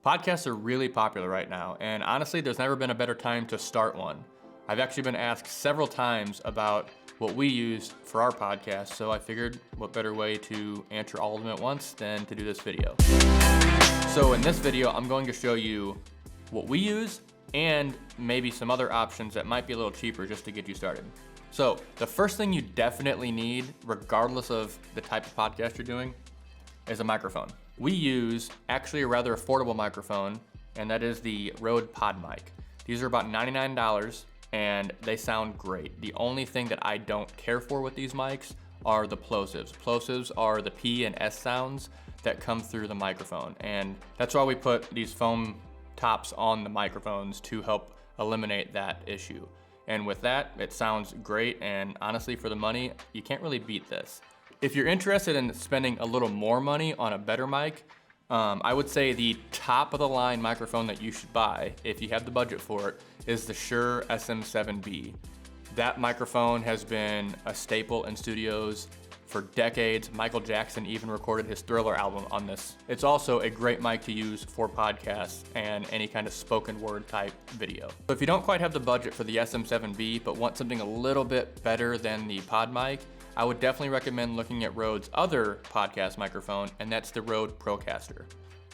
Podcasts are really popular right now, and honestly, there's never been a better time to start one. I've actually been asked several times about what we use for our podcast, so I figured what better way to answer all of them at once than to do this video. So in this video, I'm going to show you what we use and maybe some other options that might be a little cheaper just to get you started. So the first thing you definitely need, regardless of the type of podcast you're doing, is a microphone. We use actually a rather affordable microphone, and that is the Rode PodMic. These are about $99 and they sound great. The only thing that I don't care for with these mics are the plosives. Plosives are the P and S sounds that come through the microphone, and that's why we put these foam tops on the microphones to help eliminate that issue. And with that, it sounds great, and honestly, for the money, you can't really beat this. If you're interested in spending a little more money on a better mic, I would say the top of the line microphone that you should buy, if you have the budget for it, is the Shure SM7B. That microphone has been a staple in studios for decades. Michael Jackson even recorded his Thriller album on this. It's also a great mic to use for podcasts and any kind of spoken word type video. So if you don't quite have the budget for the SM7B but want something a little bit better than the PodMic, I would definitely recommend looking at Rode's other podcast microphone, and that's the Rode Procaster.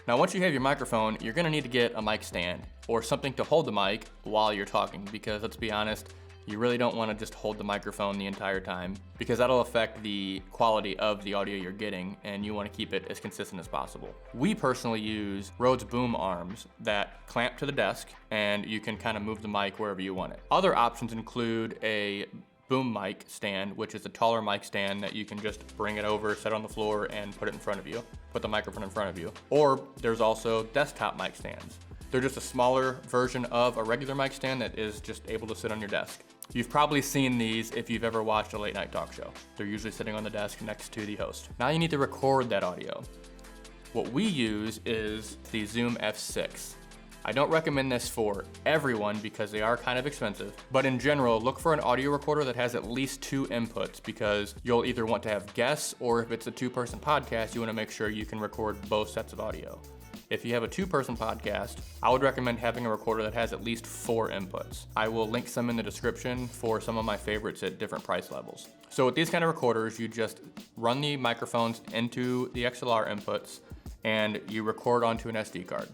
Now, once you have your microphone, you're gonna need to get a mic stand or something to hold the mic while you're talking, because let's be honest, you really don't wanna just hold the microphone the entire time, because that'll affect the quality of the audio you're getting, and you wanna keep it as consistent as possible. We personally use Rode's boom arms that clamp to the desk, and you can kind of move the mic wherever you want it. Other options include a boom mic stand, which is a taller mic stand that you can just bring it over, set on the floor, and put it in front of you. Put the microphone in front of you. Or there's also desktop mic stands. They're just a smaller version of a regular mic stand that is just able to sit on your desk. You've probably seen these if you've ever watched a late night talk show. They're usually sitting on the desk next to the host. Now you need to record that audio. What we use is the Zoom F6. I don't recommend this for everyone because they are kind of expensive, but in general, look for an audio recorder that has at least 2 inputs, because you'll either want to have guests, or if it's a 2-person podcast, you want to make sure you can record both sets of audio. If you have a 2-person podcast, I would recommend having a recorder that has at least 4 inputs. I will link some in the description for some of my favorites at different price levels. So with these kind of recorders, you just run the microphones into the XLR inputs and you record onto an SD card.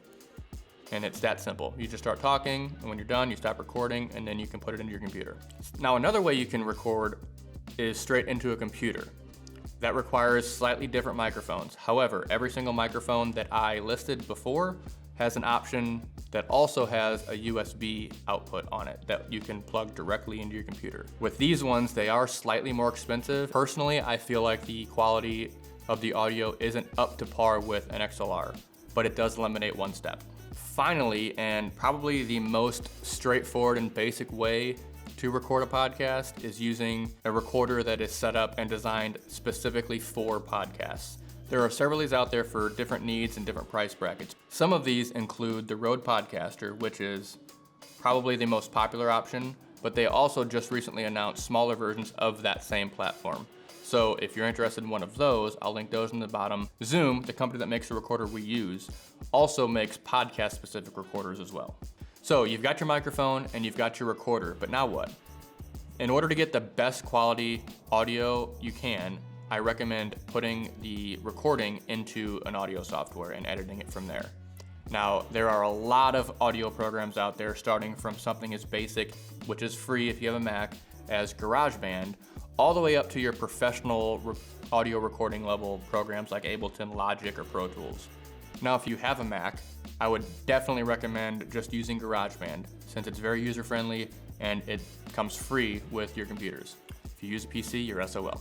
And it's that simple. You just start talking, and when you're done, you stop recording, and then you can put it into your computer. Now, another way you can record is straight into a computer. That requires slightly different microphones. However, every single microphone that I listed before has an option that also has a USB output on it that you can plug directly into your computer. With these ones, they are slightly more expensive. Personally, I feel like the quality of the audio isn't up to par with an XLR, but it does eliminate one step. Finally, and probably the most straightforward and basic way to record a podcast is using a recorder that is set up and designed specifically for podcasts. There are several of these out there for different needs and different price brackets. Some of these include the Rode Podcaster, which is probably the most popular option, but they also just recently announced smaller versions of that same platform. So if you're interested in one of those, I'll link those in the bottom. Zoom, the company that makes the recorder we use, also makes podcast-specific recorders as well. So you've got your microphone and you've got your recorder, but now what? In order to get the best quality audio you can, I recommend putting the recording into an audio software and editing it from there. Now, there are a lot of audio programs out there, starting from something as basic, which is free if you have a Mac, as GarageBand, all the way up to your professional audio recording level programs like Ableton, Logic, or Pro Tools. Now, if you have a Mac, I would definitely recommend just using GarageBand, since it's very user-friendly and it comes free with your computers. If you use a PC, you're SOL.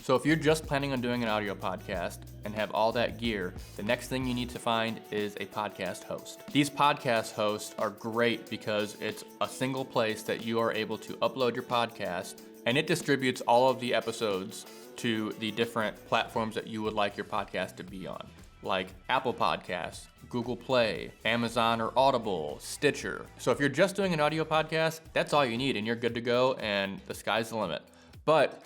So if you're just planning on doing an audio podcast and have all that gear, the next thing you need to find is a podcast host. These podcast hosts are great because it's a single place that you are able to upload your podcast, and it distributes all of the episodes to the different platforms that you would like your podcast to be on, like Apple Podcasts, Google Play, Amazon or Audible, Stitcher. So if you're just doing an audio podcast, that's all you need and you're good to go, and the sky's the limit. But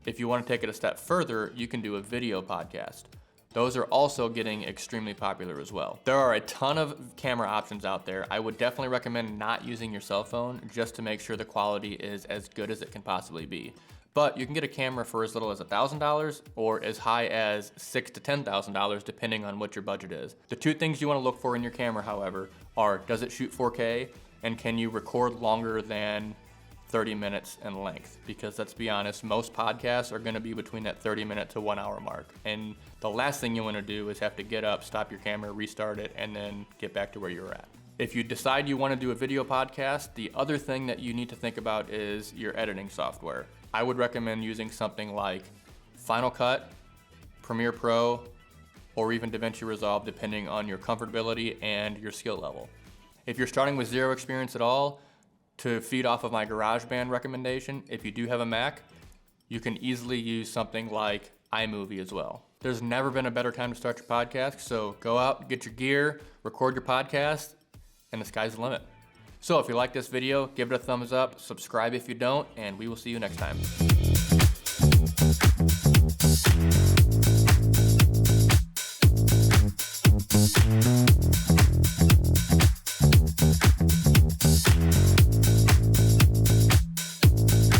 if you want to take it a step further, you can do a video podcast. those are also getting extremely popular as well. There are a ton of camera options out there. I would definitely recommend not using your cell phone just to make sure the quality is as good as it can possibly be. But you can get a camera for as little as $1,000 or as high as $6,000 to $10,000 depending on what your budget is. The two things you want to look for in your camera, however, are does it shoot 4K and can you record longer than 30 minutes in length? Because let's be honest, most podcasts are going to be between that 30-minute to 1 hour mark. And the last thing you want to do is have to get up, stop your camera, restart it, and then get back to where you were at. If you decide you want to do a video podcast, the other thing that you need to think about is your editing software. I would recommend using something like Final Cut, Premiere Pro, or even DaVinci Resolve depending on your comfortability and your skill level. If you're starting with zero experience at all, to feed off of my GarageBand recommendation, if you do have a Mac, you can easily use something like iMovie as well. There's never been a better time to start your podcast, so go out, get your gear, record your podcast, and the sky's the limit. So if you like this video, give it a thumbs up, subscribe if you don't, and we will see you next time.